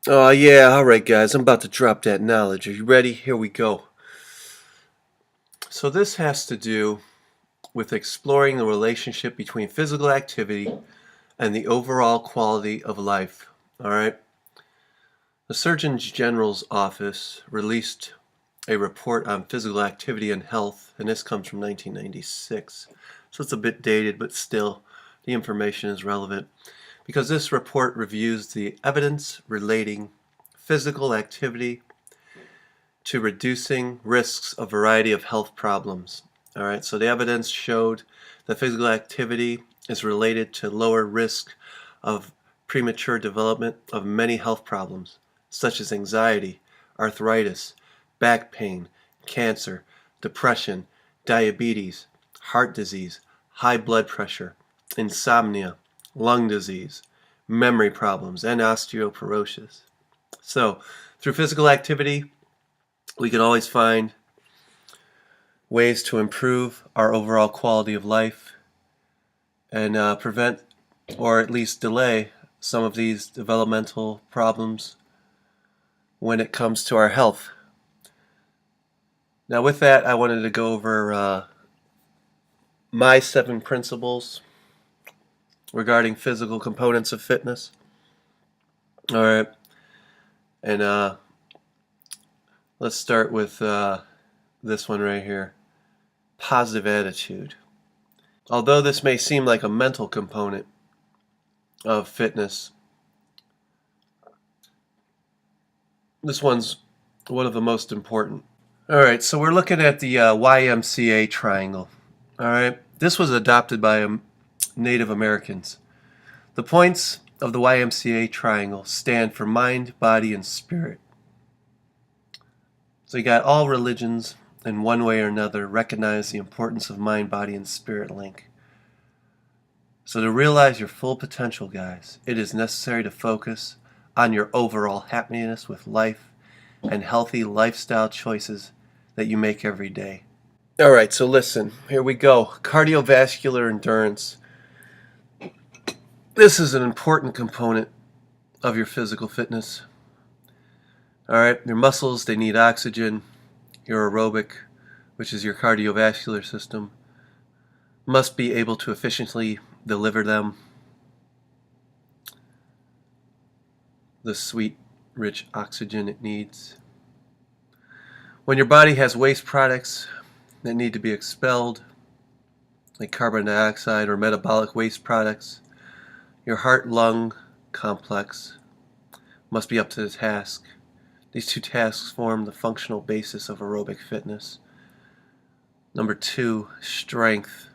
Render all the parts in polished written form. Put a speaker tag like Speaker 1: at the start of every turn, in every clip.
Speaker 1: Oh, yeah, alright, guys, I'm about to drop that knowledge. Are you ready? Here we go. So, this has to do with exploring the relationship between physical activity and the overall quality of life. Alright? The Surgeon General's office released a report on physical activity and health, and this comes from 1996. So, it's a bit dated, but still, the information is relevant because this report reviews the evidence relating physical activity to reducing risks of a variety of health problems. All right, so the evidence showed that physical activity is related to lower risk of premature development of many health problems, such as anxiety, arthritis, back pain, cancer, depression, diabetes, heart disease, high blood pressure, insomnia, lung disease, memory problems, and osteoporosis. So, through physical activity, we can always find ways to improve our overall quality of life and prevent or at least delay some of these developmental problems when it comes to our health. Now, with that, I wanted to go over my 7 principles regarding physical components of fitness. All right, and let's start with this one right here: positive attitude. Although this may seem like a mental component of fitness, this one's one of the most important. All right, so we're looking at the YMCA triangle. All right, this was adopted by Native Americans. The points of the YMCA triangle stand for mind, body, and spirit. So you got all religions in one way or another recognize the importance of mind, body, and spirit link. So to realize your full potential, guys, it is necessary to focus on your overall happiness with life and healthy lifestyle choices that you make every day. All right, so listen, here we go. Cardiovascular endurance. This is an important component of your physical fitness. All right, your muscles, they need oxygen. Your aerobic, which is your cardiovascular system, must be able to efficiently deliver them the sweet, rich oxygen it needs. When your body has waste products that need to be expelled, like carbon dioxide or metabolic waste products, your heart-lung complex must be up to the task. These two tasks form the functional basis of aerobic fitness. Number 2, strength.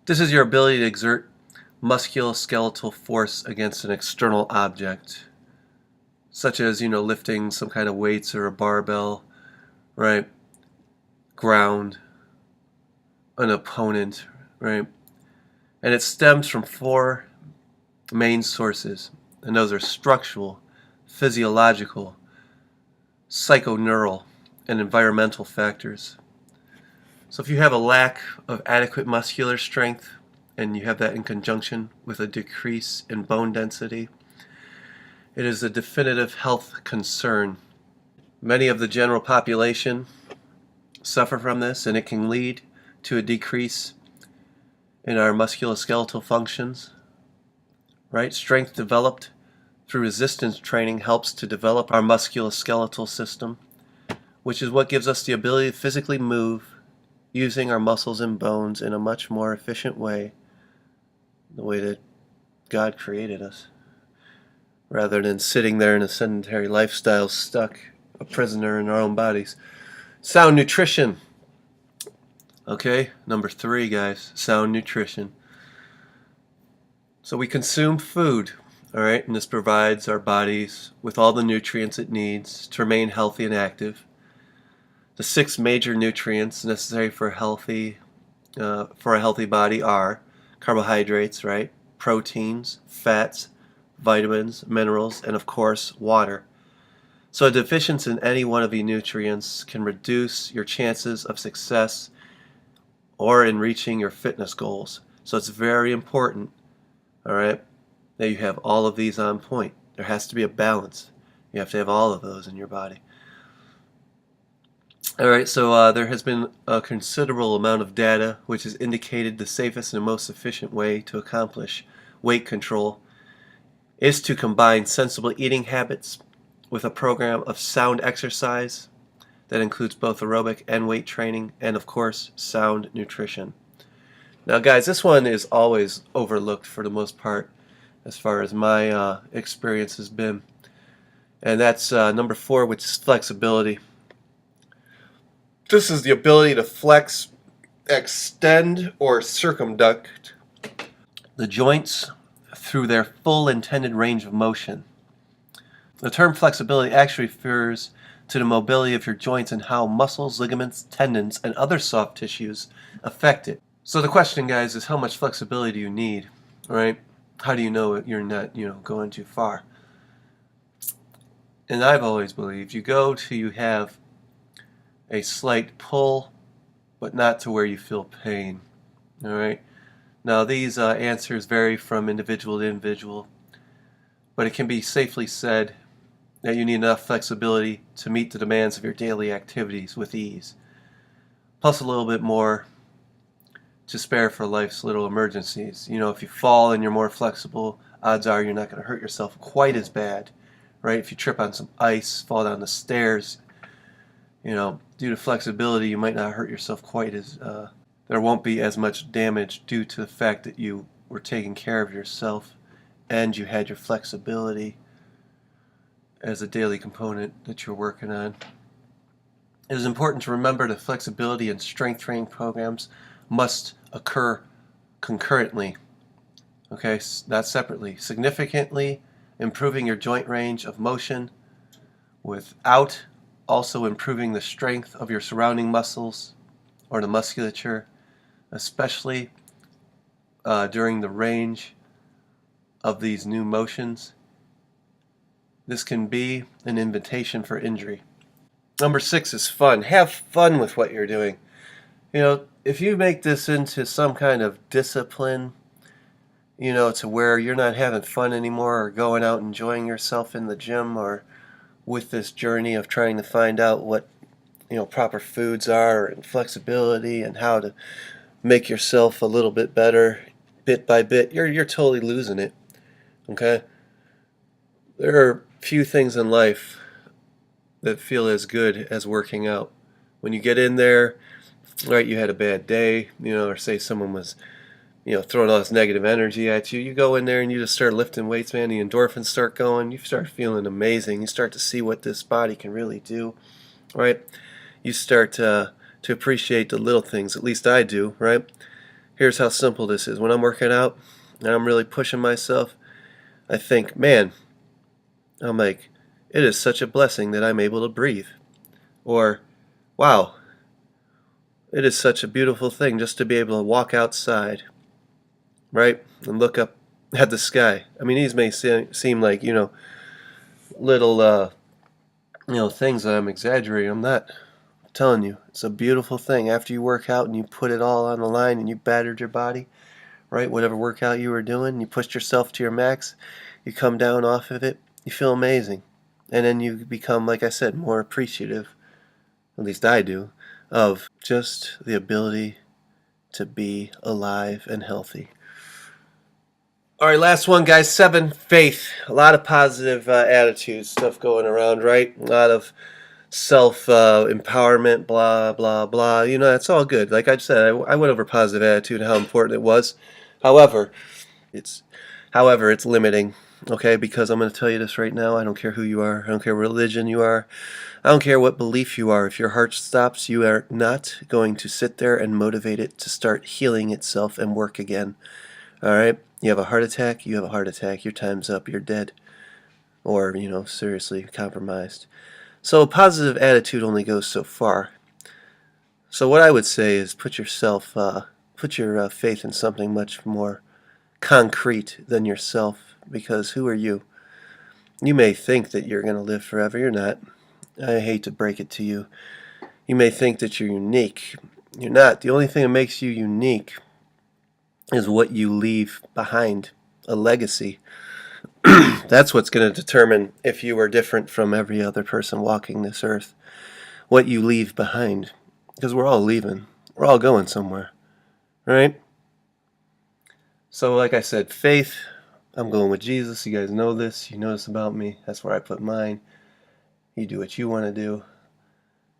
Speaker 1: This is your ability to exert musculoskeletal force against an external object, such as, lifting some kind of weights or a barbell, right? Ground an opponent, right? And it stems from 4 main sources, and those are structural, physiological, psychoneural, and environmental factors. So if you have a lack of adequate muscular strength, and you have that in conjunction with a decrease in bone density, it is a definitive health concern. Many of the general population suffer from this, and it can lead to a decrease in our musculoskeletal functions. Right? Strength developed through resistance training helps to develop our musculoskeletal system, which is what gives us the ability to physically move using our muscles and bones in a much more efficient way, the way that God created us, rather than sitting there in a sedentary lifestyle stuck a prisoner in our own bodies. Sound nutrition. Okay, number 3, guys, sound nutrition. So we consume food, all right, and this provides our bodies with all the nutrients it needs to remain healthy and active. The 6 major nutrients necessary for a healthy body are carbohydrates, right, proteins, fats, vitamins, minerals, and of course, water. So a deficiency in any one of these nutrients can reduce your chances of success or in reaching your fitness goals. So it's very important, all right, that you have all of these on point. There has to be a balance. You have to have all of those in your body. Alright, so there has been a considerable amount of data which has indicated the safest and most efficient way to accomplish weight control is to combine sensible eating habits with a program of sound exercise that includes both aerobic and weight training, and of course, sound nutrition. Now guys, this one is always overlooked for the most part as far as my experience has been. And that's number 4, which is flexibility. This is the ability to flex, extend, or circumduct the joints through their full intended range of motion. The term flexibility actually refers to the mobility of your joints and how muscles, ligaments, tendons, and other soft tissues affect it. So the question, guys, is how much flexibility do you need, right? How do you know you're not, going too far? And I've always believed you go till you have a slight pull, but not to where you feel pain. All right. Now these answers vary from individual to individual, but it can be safely said that you need enough flexibility to meet the demands of your daily activities with ease, plus a little bit more to spare for life's little emergencies. If you fall and you're more flexible, odds are you're not going to hurt yourself quite as bad, right? If you trip on some ice, fall down the stairs, due to flexibility, you might not hurt yourself quite as, there won't be as much damage due to the fact that you were taking care of yourself and you had your flexibility as a daily component that you're working on. It is important to remember that flexibility and strength training programs must occur concurrently, okay, not separately. Significantly improving your joint range of motion without also improving the strength of your surrounding muscles or the musculature, especially during the range of these new motions. This can be an invitation for injury. Number 6 is fun. Have fun with what you're doing. If you make this into some kind of discipline, to where you're not having fun anymore or going out enjoying yourself in the gym or with this journey of trying to find out what, proper foods are and flexibility and how to make yourself a little bit better bit by bit, you're totally losing it, okay? There are few things in life that feel as good as working out. When you get in there, right, you had a bad day, or say someone was, throwing all this negative energy at you, you go in there and you just start lifting weights, man, the endorphins start going, you start feeling amazing, you start to see what this body can really do, right? You start to appreciate the little things, at least I do, right? Here's how simple this is. When I'm working out and I'm really pushing myself, I think, man, I'm like, it is such a blessing that I'm able to breathe. Or, wow, it is such a beautiful thing just to be able to walk outside, right, and look up at the sky. I mean, these may seem like, little, things that I'm exaggerating. I'm not. I'm telling you, it's a beautiful thing. After you work out and you put it all on the line and you battered your body, right, whatever workout you were doing, you pushed yourself to your max, you come down off of it, you feel amazing. And then you become, like I said, more appreciative, at least I do, of just the ability to be alive and healthy. All right, last one, guys. 7, faith. A lot of positive attitude stuff going around, right? A lot of self-empowerment, blah, blah, blah. That's all good. Like I said, I went over positive attitude and how important it was. However, it's limiting, okay? Because I'm going to tell you this right now. I don't care who you are. I don't care what religion you are. I don't care what belief you are. If your heart stops, you are not going to sit there and motivate it to start healing itself and work again. All right? You have a heart attack, you have a heart attack. Your time's up. You're dead. Or, seriously compromised. So a positive attitude only goes so far. So what I would say is put your faith in something much more concrete than yourself, because who are you? You may think that you're going to live forever. You're not. I hate to break it to you. You may think that you're unique. You're not. The only thing that makes you unique is what you leave behind, a legacy. That's what's going to determine if you are different from every other person walking this earth. What you leave behind. Because we're all leaving. We're all going somewhere. Right? So like I said, faith, I'm going with Jesus. You guys know this. You know this about me. That's where I put mine. You do what you want to do.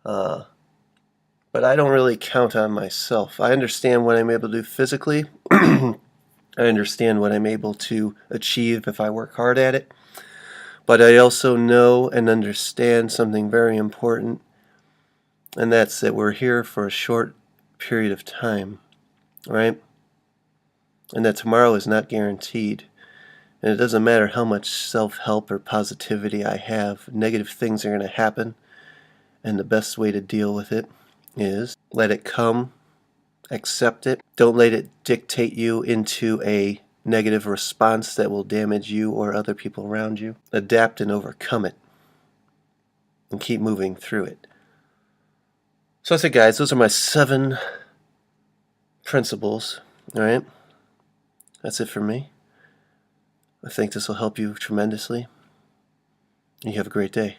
Speaker 1: But I don't really count on myself. I understand what I'm able to do physically. I understand what I'm able to achieve if I work hard at it. But I also know and understand something very important, and that's that we're here for a short period of time, right? And that tomorrow is not guaranteed. And it doesn't matter how much self-help or positivity I have, negative things are going to happen, and the best way to deal with it is let it come, accept it. Don't let it dictate you into a negative response that will damage you or other people around you. Adapt and overcome it, and keep moving through it. So I said, guys, those are my 7 principles. All right, that's it for me. I think this will help you tremendously. You have a great day.